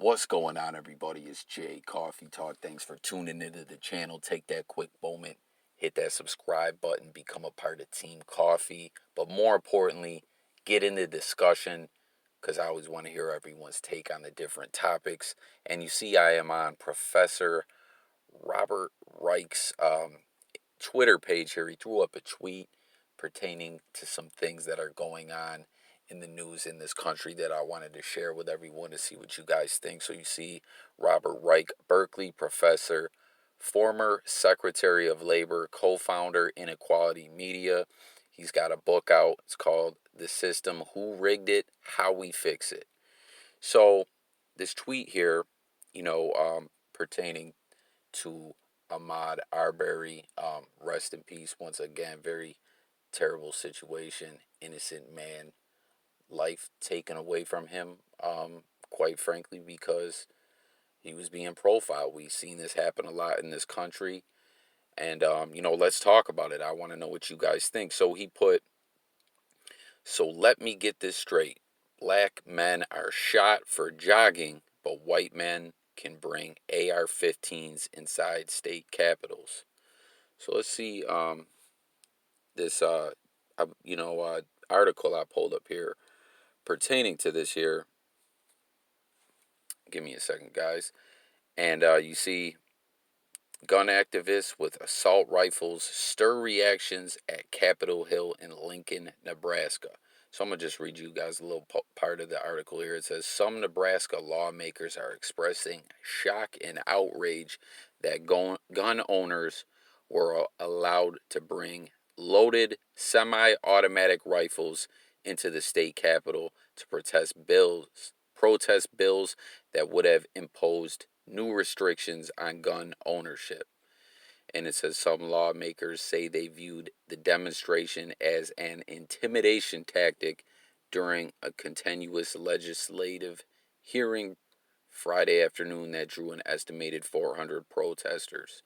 What's going on, everybody? It's Jay Coffee Talk. Thanks for tuning into the channel. Take that quick moment, hit that subscribe button, become a part of Team Coffee. But more importantly, get into discussion because I always want to hear everyone's take on the different topics. And you see, I am on Professor Robert Reich's Twitter page here. He threw up a tweet pertaining to some things that are going on in the news in this country that I wanted to share with everyone to see what you guys think. So you see Robert Reich, Berkeley professor, former Secretary of Labor, co-founder Inequality Media. He's got a book out. It's called The System, Who Rigged It, How We Fix It. So this tweet here, pertaining to Ahmaud Arbery, rest in peace once again. Very terrible situation. Innocent man, life taken away from him, quite frankly, because he was being profiled. We've seen this happen a lot in this country. And, let's talk about it. I want to know what you guys think. So he put, so let me get this straight. Black men are shot for jogging, but white men can bring AR-15s inside state capitals. So let's see this article I pulled up here pertaining to this here. Give me a second, guys. And you see gun activists with assault rifles stir reactions at Capitol Hill in Lincoln, Nebraska. So I'm going to just read you guys a little part of the article here. It says, some Nebraska lawmakers are expressing shock and outrage that gun owners were allowed to bring loaded semi-automatic rifles into the state capitol to protest bills that would have imposed new restrictions on gun ownership. And it says some lawmakers say they viewed the demonstration as an intimidation tactic during a continuous legislative hearing Friday afternoon that drew an estimated 400 protesters.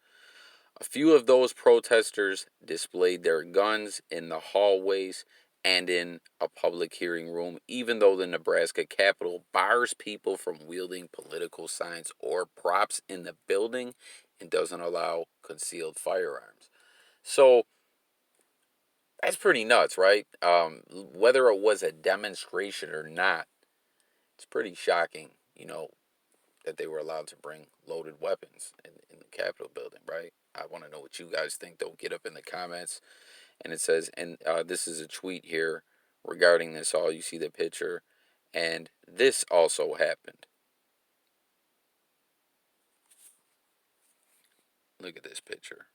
A few of those protesters displayed their guns in the hallways and in a public hearing room, even though the Nebraska Capitol bars people from wielding political signs or props in the building and doesn't allow concealed firearms. So that's pretty nuts, right? Whether it was a demonstration or not, it's pretty shocking, that they were allowed to bring loaded weapons in the Capitol building, right? I want to know what you guys think, though. Get up in the comments. And it says, and this is a tweet here regarding this all. You see the picture. And this also happened. Look at this picture.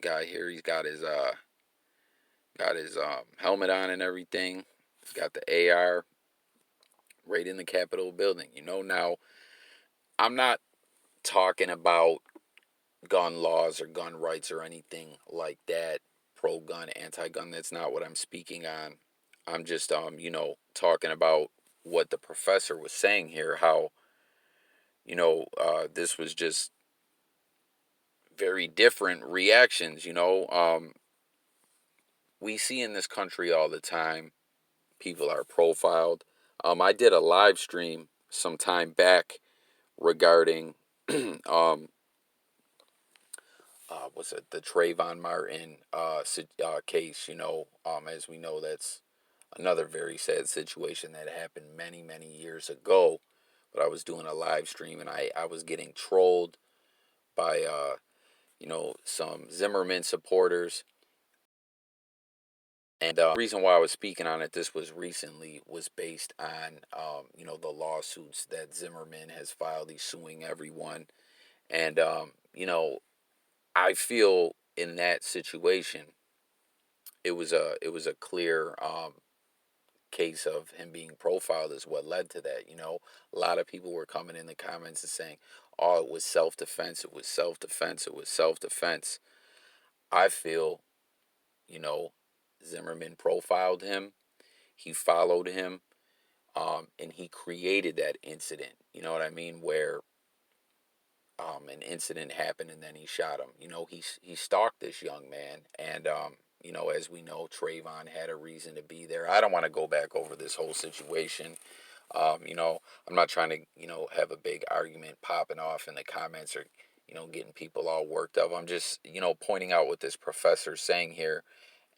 Guy here, he's got his helmet on and everything. He's got the AR right in the Capitol building. Now I'm not talking about gun laws or gun rights or anything like that, pro gun, anti gun. That's not what I'm speaking on. I'm just talking about what the professor was saying here, how this was just very different reactions. We see in this country all the time people are profiled. I did a live stream some time back regarding what's it, the Trayvon Martin case. As we know, that's another very sad situation that happened many, many years ago. But I was doing a live stream and I was getting trolled by some Zimmerman supporters. And the reason why I was speaking on it, this was recently, was based on the lawsuits that Zimmerman has filed. He's suing everyone, and I feel in that situation, it was a clear case of him being profiled is what led to that. A lot of people were coming in the comments and saying, "Oh, it was self-defense. It was self-defense. It was self-defense." I feel, you know, Zimmerman profiled him. He followed him, and he created that incident. You know what I mean? Where an incident happened and then he shot him. He stalked this young man, and as we know, Trayvon had a reason to be there. I don't want to go back over this whole situation. I'm not trying to, have a big argument popping off in the comments or, getting people all worked up. I'm just, pointing out what this professor's saying here.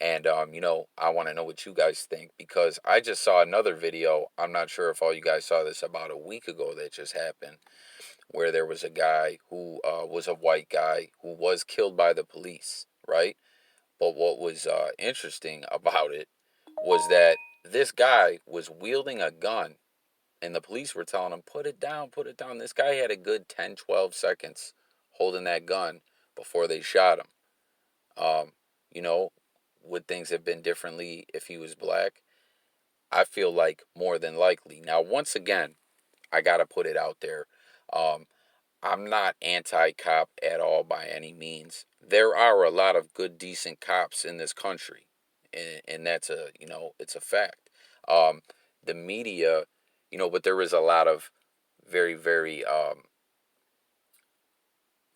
And, I want to know what you guys think because I just saw another video. I'm not sure if all you guys saw this about a week ago that just happened, where there was a guy who was a white guy who was killed by the police, right? But what was interesting about it was that this guy was wielding a gun and the police were telling him, put it down, put it down. This guy had a good 10, 12 seconds holding that gun before they shot him. Um, you know, would things have been differently if he was black? I feel like more than likely. Now, once again, I got to put it out there. Um, I'm not anti-cop at all by any means. There are a lot of good, decent cops in this country, and that's it's a fact. Um, the media, but there is a lot of very, very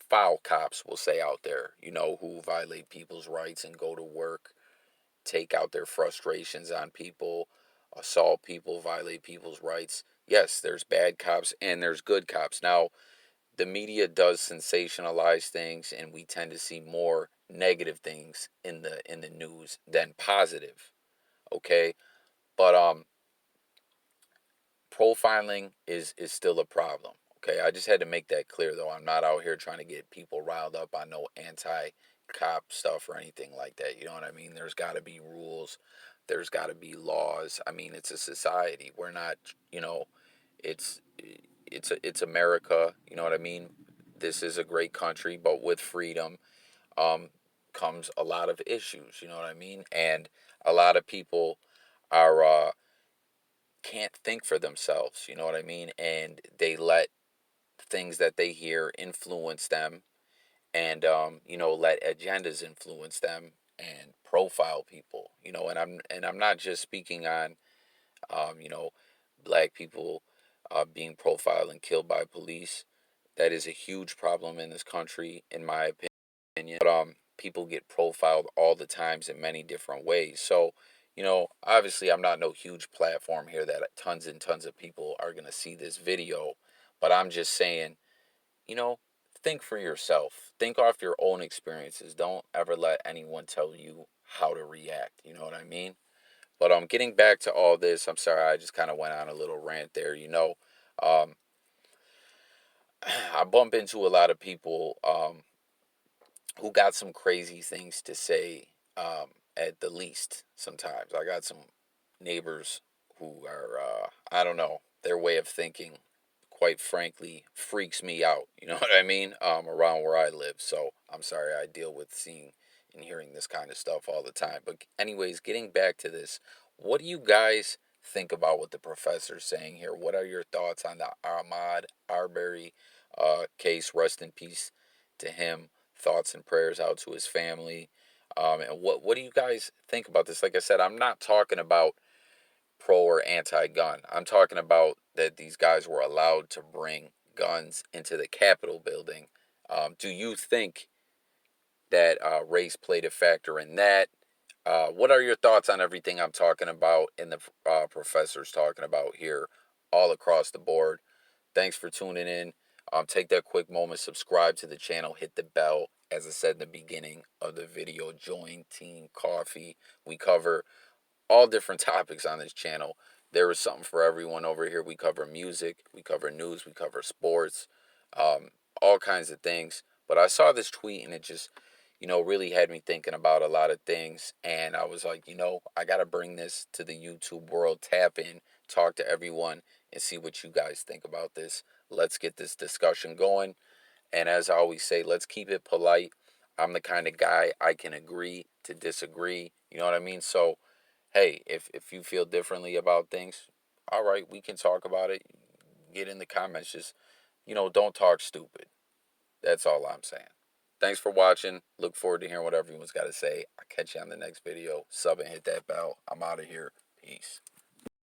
foul cops, we'll say, out there, who violate people's rights and go to work, take out their frustrations on people, assault people, violate people's rights. Yes, there's bad cops and there's good cops. Now, the media does sensationalize things and we tend to see more negative things in the news than positive, okay? But profiling is still a problem, okay? I just had to make that clear though. I'm not out here trying to get people riled up on no anti cop stuff or anything like that. You know what I mean? There's got to be rules. There's got to be laws. I mean, it's a society. We're not, it's it's America. You know what I mean? This is a great country, but with freedom um, comes a lot of issues. You know what I mean? And a lot of people are can't think for themselves. You know what I mean? And they let things that they hear influence them, and let agendas influence them and profile people. And I'm not just speaking on um, you know, black people being profiled and killed by police. That is a huge problem in this country, in my opinion. But people get profiled all the times in many different ways. So, obviously, I'm not no huge platform here that tons and tons of people are gonna see this video. But I'm just saying, you know, think for yourself. Think off your own experiences. Don't ever let anyone tell you how to react. You know what I mean? But getting back to all this, I'm sorry, I just kind of went on a little rant there. Um, I bump into a lot of people who got some crazy things to say. At the least, sometimes I got some neighbors who are, I don't know, their way of thinking, quite frankly, freaks me out. You know what I mean? Around where I live. So I'm sorry, I deal with seeing and hearing this kind of stuff all the time. But anyways, getting back to this, what do you guys think about what the professor's saying here? What are your thoughts on the Ahmaud Arbery case? Rest in peace to him. Thoughts and prayers out to his family. And what do you guys think about this? Like I said, I'm not talking about pro or anti-gun. I'm talking about that these guys were allowed to bring guns into the Capitol building. Do you think that race played a factor in that? What are your thoughts on everything I'm talking about and the professors talking about here, all across the board? Thanks for tuning in. Take that quick moment, subscribe to the channel, hit the bell. As I said in the beginning of the video, join Team Coffee. We cover all different topics on this channel. There is something for everyone over here. We cover music, we cover news, we cover sports, um, all kinds of things. But I saw this tweet and it just, really had me thinking about a lot of things. And I was like, I got to bring this to the YouTube world, tap in, talk to everyone, and see what you guys think about this. Let's get this discussion going. And as I always say, let's keep it polite. I'm the kind of guy I can agree to disagree. You know what I mean? So, hey, if you feel differently about things, all right, we can talk about it. Get in the comments. Just, don't talk stupid. That's all I'm saying. Thanks for watching. Look forward to hearing what everyone's got to say. I'll catch you on the next video. Sub and hit that bell. I'm out of here. Peace.